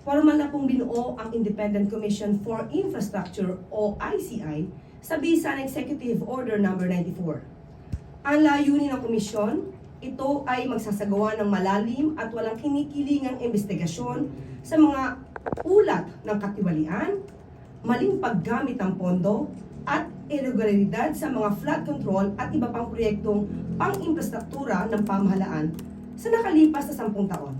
Formal na pong binuo ang Independent Commission for Infrastructure o ICI sa bisa ng Executive Order No. 94. Ang layunin ng komisyon, ito ay magsasagawa ng malalim at walang kinikilingang investigasyon sa mga ulat ng katiwalian, maling paggamit ng pondo, at irregularidad sa mga flood control at iba pang proyektong pang-infrastruktura ng pamahalaan sa nakalipas na 10 taon.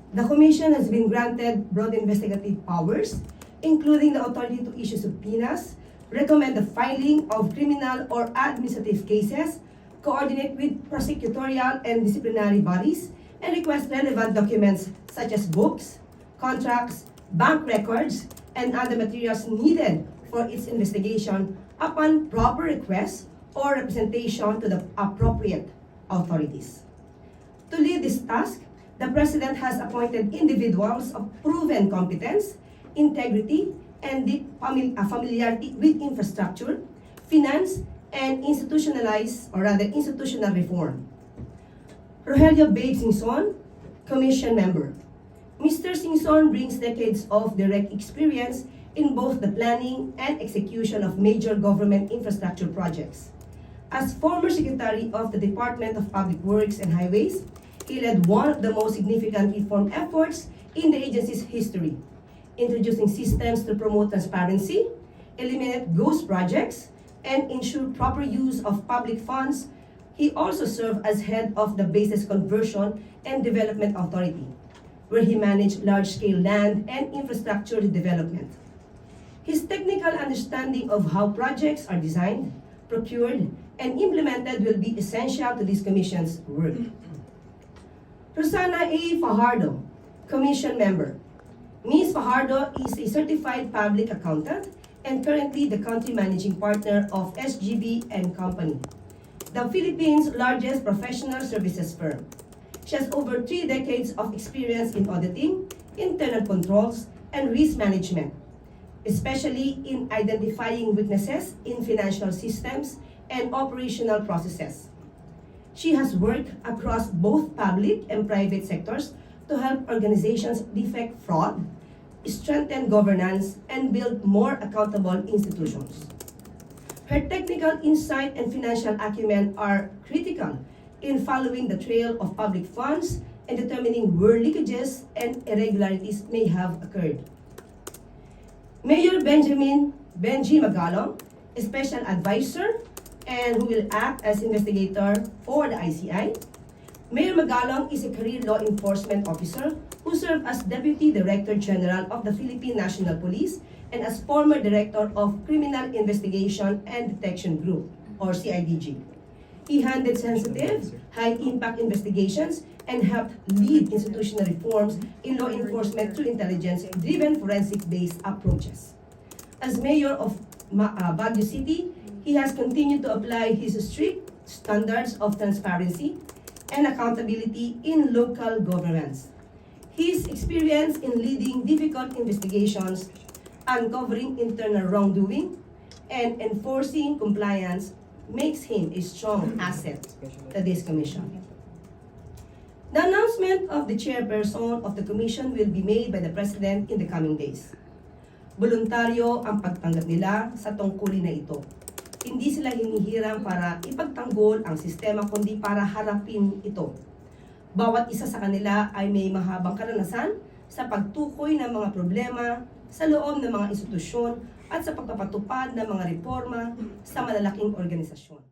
The Commission has been granted broad investigative powers, including the authority to issue subpoenas, recommend the filing of criminal or administrative cases, coordinate with prosecutorial and disciplinary bodies, and request relevant documents such as books, contracts, bank records, and other materials needed for its investigation upon proper request or representation to the appropriate authorities. To lead this task, the President has appointed individuals of proven competence, integrity, and deep familiarity with infrastructure, finance, and institutional reform. Rogelio Babe Singson, Commission Member. Mr. Singson brings decades of direct experience in both the planning and execution of major government infrastructure projects. As former Secretary of the Department of Public Works and Highways, he led one of the most significant reform efforts in the agency's history, introducing systems to promote transparency, eliminate ghost projects, and ensure proper use of public funds. He also served as head of the Bases Conversion and Development Authority, where he managed large-scale land and infrastructure development. His technical understanding of how projects are designed, procured, and implemented will be essential to this Commission's work. Rosana A. Fajardo, Commission Member. Ms. Fajardo is a certified public accountant and currently the country managing partner of SGB & Company, the Philippines' largest professional services firm. She has over 3 decades of experience in auditing, internal controls, and risk management, especially in identifying weaknesses in financial systems and operational processes. She has worked across both public and private sectors to help organizations defect fraud, strengthen governance, and build more accountable institutions. Her technical insight and financial acumen are critical in following the trail of public funds and determining where leakages and irregularities may have occurred. Mayor Benji Magalong, a special advisor and who will act as investigator for the ICI. Mayor Magalong is a career law enforcement officer who served as Deputy Director General of the Philippine National Police and as former Director of Criminal Investigation and Detection Group, or CIDG. He handled sensitive, high-impact investigations and helped lead institutional reforms in law enforcement through intelligence-driven forensic-based approaches. As Mayor of Baguio City, he has continued to apply his strict standards of transparency and accountability in local governments. His experience in leading difficult investigations, uncovering internal wrongdoing, and enforcing compliance makes him a strong asset to this commission. The announcement of the chairperson of the commission will be made by the President in the coming days. Voluntaryo ang pagtanggap nila sa tungkulin na ito. Hindi sila hinihirang para ipagtanggol ang sistema kundi para harapin ito. Bawat isa sa kanila ay may mahabang karanasan sa pagtukoy ng mga problema sa loob ng mga institusyon at sa pagpapatupad ng mga reforma sa malalaking organisasyon.